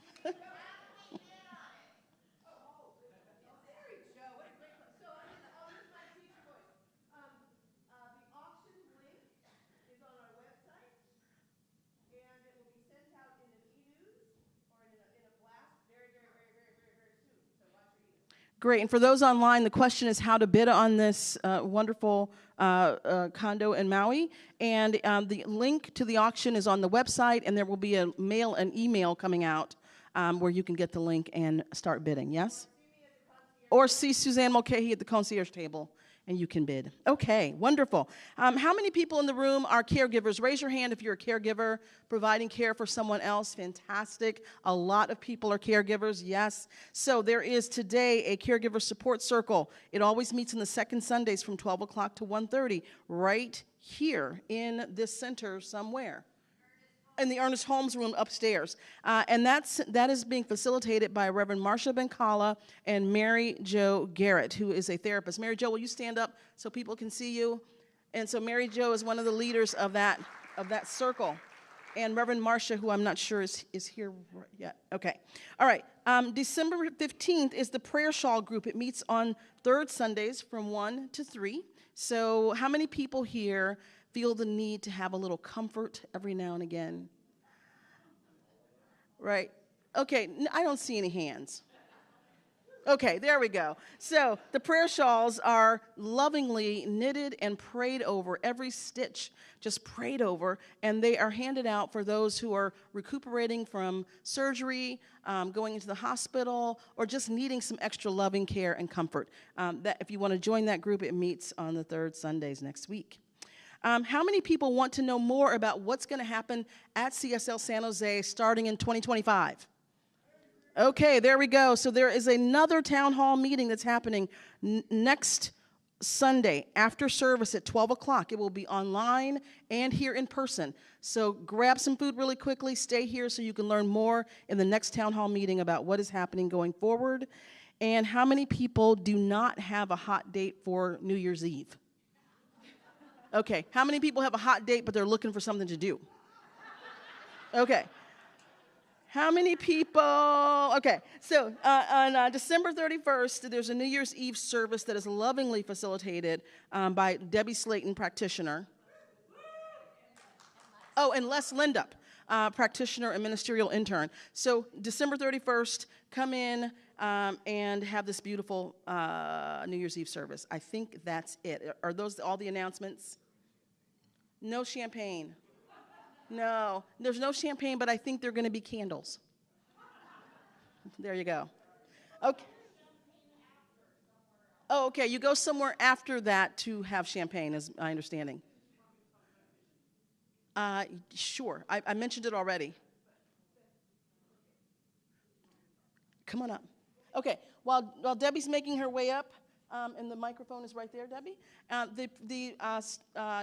Great. And for those online, the question is how to bid on this wonderful condo in Maui. And the link to the auction is on the website, and there will be an email coming out where you can get the link and start bidding. Yes? Or see Suzanne Mulcahy at the concierge table, and you can bid. Okay, wonderful. How many people in the room are caregivers? Raise your hand if you're a caregiver, providing care for someone else. Fantastic. A lot of people are caregivers, yes. So there is today a caregiver support circle. It always meets on the second Sundays from 12 o'clock to 1:30, right here in this center somewhere. In the Ernest Holmes room upstairs. And that is being facilitated by Reverend Marcia Benkala and Mary Jo Garrett, who is a therapist. Mary Jo, will you stand up so people can see you? And so Mary Jo is one of the leaders of that circle. And Reverend Marcia, who I'm not sure is here yet. Okay. All right. December 15th is the prayer shawl group. It meets on third Sundays from 1 to 3. So how many people here feel the need to have a little comfort every now and again? Right. Okay, I don't see any hands. Okay, there we go. So the prayer shawls are lovingly knitted and prayed over, every stitch just prayed over, and they are handed out for those who are recuperating from surgery, going into the hospital, or just needing some extra loving care and comfort. That if you want to join that group, it meets on the third Sundays next week. How many people want to know more about what's going to happen at CSL San Jose starting in 2025? Okay, there we go. So there is another town hall meeting that's happening next Sunday after service at 12 o'clock. It will be online and here in person. So grab some food really quickly, stay here so you can learn more in the next town hall meeting about what is happening going forward. And how many people do not have a hot date for New Year's Eve? Okay, how many people have a hot date but they're looking for something to do? Okay. How many people? Okay, so on December 31st, there's a New Year's Eve service that is lovingly facilitated by Debbie Slayton, practitioner. Oh, and Les Lindup, practitioner and ministerial intern. So December 31st, come in and have this beautiful New Year's Eve service. I think that's it. Are those all the announcements? No champagne. No, there's no champagne, but I think there are going to be candles. There you go. Okay. Oh, okay. You go somewhere after that to have champagne, is my understanding. Sure. I mentioned it already. Come on up. Okay. While Debbie's making her way up, and the microphone is right there, Debbie. The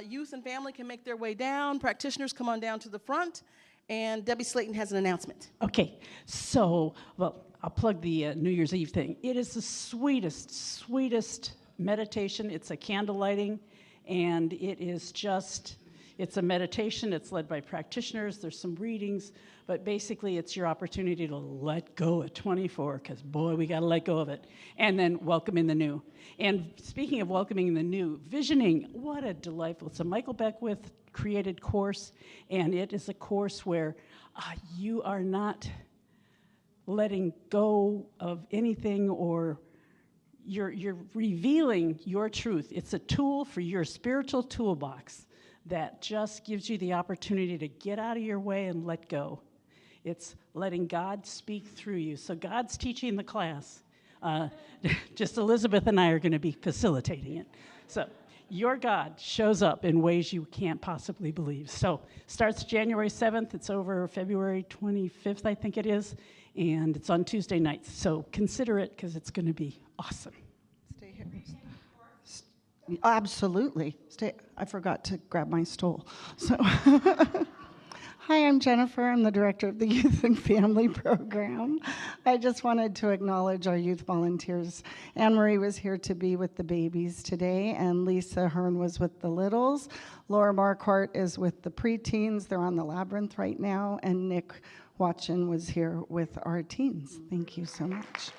youth and family can make their way down. Practitioners come on down to the front. And Debbie Slayton has an announcement. Okay, so, well, I'll plug the New Year's Eve thing. It is the sweetest meditation. It's a candle lighting, and it is just, it's a meditation. It's led by practitioners. There's some readings, but basically it's your opportunity to let go of 24, because boy, we got to let go of it, and then welcome in the new. And speaking of welcoming in the new, visioning, what a delightful, it's a Michael Beckwith created course, and it is a course where you are not letting go of anything, or you're revealing your truth. It's a tool for your spiritual toolbox that just gives you the opportunity to get out of your way and let go. It's letting God speak through you. So God's teaching the class. Just Elizabeth and I are going to be facilitating it. So your God shows up in ways you can't possibly believe. So starts January 7th. It's over February 25th, I think it is. And it's on Tuesday nights. So consider it, because it's going to be awesome. Stay here. Absolutely. Stay. I forgot to grab my stool. So, hi, I'm Jennifer. I'm the director of the Youth and Family Program. I just wanted to acknowledge our youth volunteers. Anne-Marie was here to be with the babies today, and Lisa Hearn was with the littles. Laura Marquardt is with the preteens. They're on the labyrinth right now, and Nick Watchin was here with our teens. Thank you so much.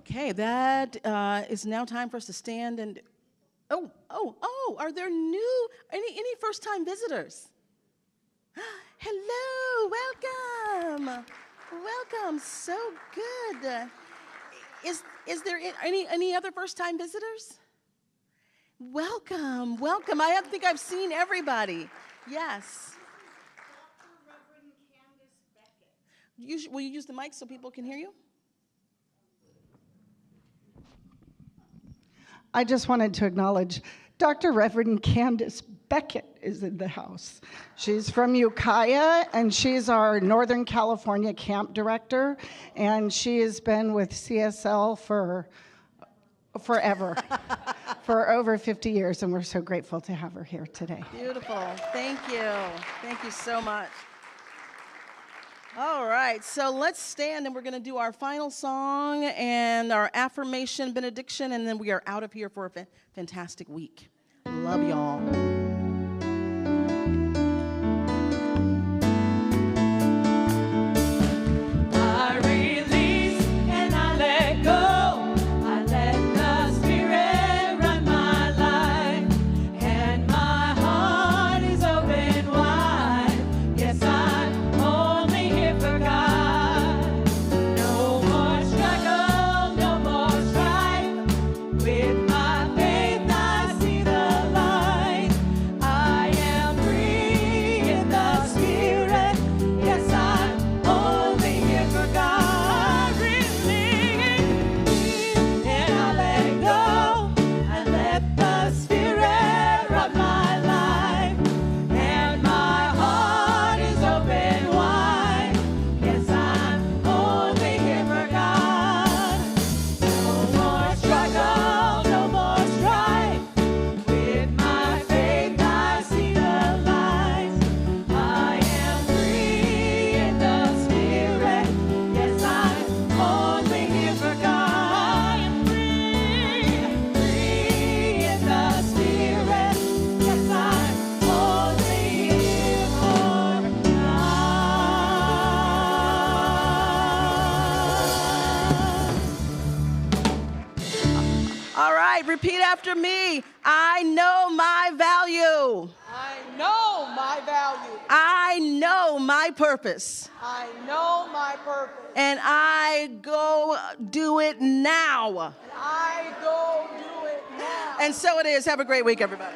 Okay, that is now time for us to stand and, are there any first-time visitors? Hello, welcome, so good. Is there any other first-time visitors? Welcome, I think I've seen everybody, yes. Dr. Reverend Candace Beckett. Will you use the mic so people can hear you? I just wanted to acknowledge Dr. Reverend Candace Beckett is in the house. She's from Ukiah, and she's our Northern California camp director, and she has been with CSL for forever, for over 50 years, and we're so grateful to have her here today. Beautiful. Thank you so much. All right, so let's stand, and we're going to do our final song and our affirmation benediction, and then we are out of here for a fantastic week. Love y'all. Repeat after me. I know my value. I know my value. I know my purpose. I know my purpose. And I go do it now. And I go do it now. And so it is. Have a great week, everybody.